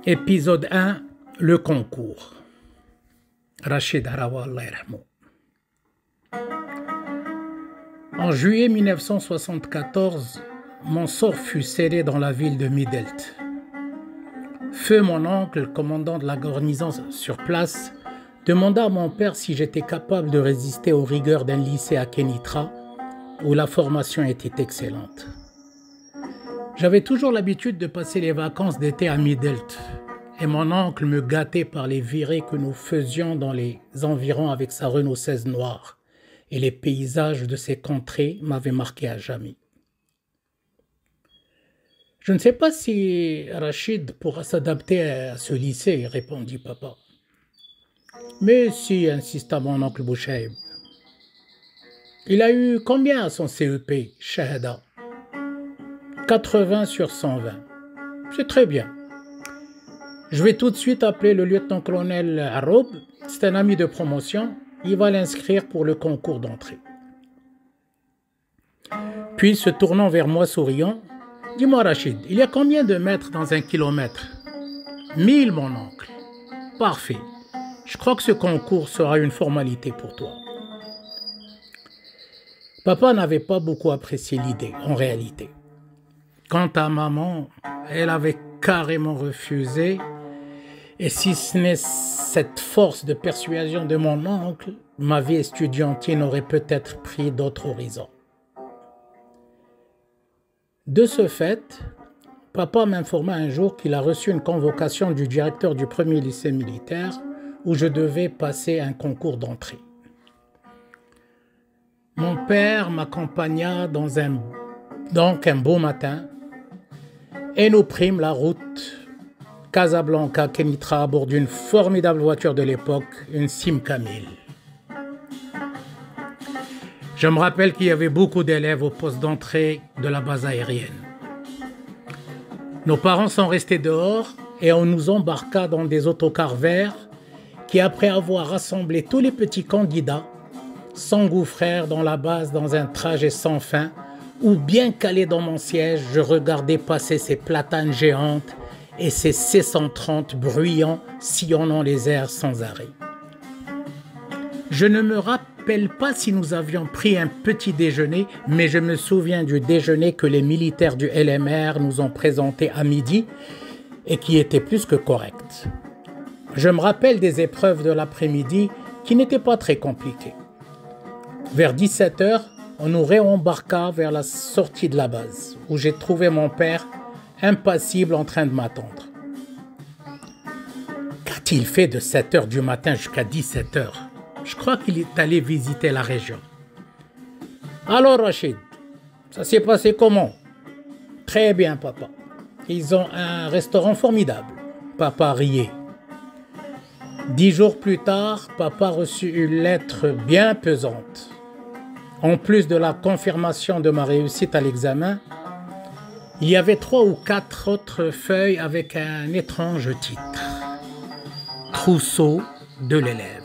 Épisode 1, le concours. Rachid Harawa, Allah yarhamou. En juillet 1974, mon sort fut scellé dans la ville de Midelt. Feu mon oncle, commandant de la garnison sur place, demanda à mon père si j'étais capable de résister aux rigueurs d'un lycée à Kenitra, où la formation était excellente. J'avais toujours l'habitude de passer les vacances d'été à Midelt, et mon oncle me gâtait par les virées que nous faisions dans les environs avec sa Renault 16 noire, et les paysages de ces contrées m'avaient marqué à jamais. « Je ne sais pas si Rachid pourra s'adapter à ce lycée, » répondit papa. « Mais si, » insista mon oncle Bouchaïb. « Il a eu combien à son CEP, Shahada ?»« 80 sur 120. C'est très bien. Je vais tout de suite appeler le lieutenant-colonel Aroub. C'est un ami de promotion. Il va l'inscrire pour le concours d'entrée. » Puis, se tournant vers moi souriant, « Dis-moi Rachid, il y a combien de mètres dans 1 kilomètre ?»« 1000, mon oncle. »« Parfait. Je crois que ce concours sera une formalité pour toi. » Papa n'avait pas beaucoup apprécié l'idée, en réalité. Quant à maman, elle avait carrément refusé, et si ce n'est cette force de persuasion de mon oncle, ma vie estudiantine aurait peut-être pris d'autres horizons. De ce fait, papa m'informa un jour qu'il a reçu une convocation du directeur du premier lycée militaire où je devais passer un concours d'entrée. Mon père m'accompagna donc un beau matin et nous prîmes la route Casablanca-Kenitra à bord d'une formidable voiture de l'époque, une Simca 1000. Je me rappelle qu'il y avait beaucoup d'élèves au poste d'entrée de la base aérienne. Nos parents sont restés dehors et on nous embarqua dans des autocars verts qui, après avoir rassemblé tous les petits candidats, s'engouffrèrent dans la base dans un trajet sans fin où, bien calé dans mon siège, je regardais passer ces platanes géantes et ces C-130 bruyants, sillonnant les airs sans arrêt. Je ne me rappelle pas si nous avions pris un petit déjeuner, mais je me souviens du déjeuner que les militaires du LMR nous ont présenté à midi et qui était plus que correct. Je me rappelle des épreuves de l'après-midi qui n'étaient pas très compliquées. Vers 17h, on nous réembarqua vers la sortie de la base, où j'ai trouvé mon père impassible en train de m'attendre. Qu'a-t-il fait de 7h du matin jusqu'à 17h? Je crois qu'il est allé visiter la région. Alors Rachid, ça s'est passé comment? Très bien papa. Ils ont un restaurant formidable. Papa riait. 10 jours plus tard, papa reçut une lettre bien pesante. En plus de la confirmation de ma réussite à l'examen, il y avait 3 ou 4 autres feuilles avec un étrange titre. Trousseau de l'élève.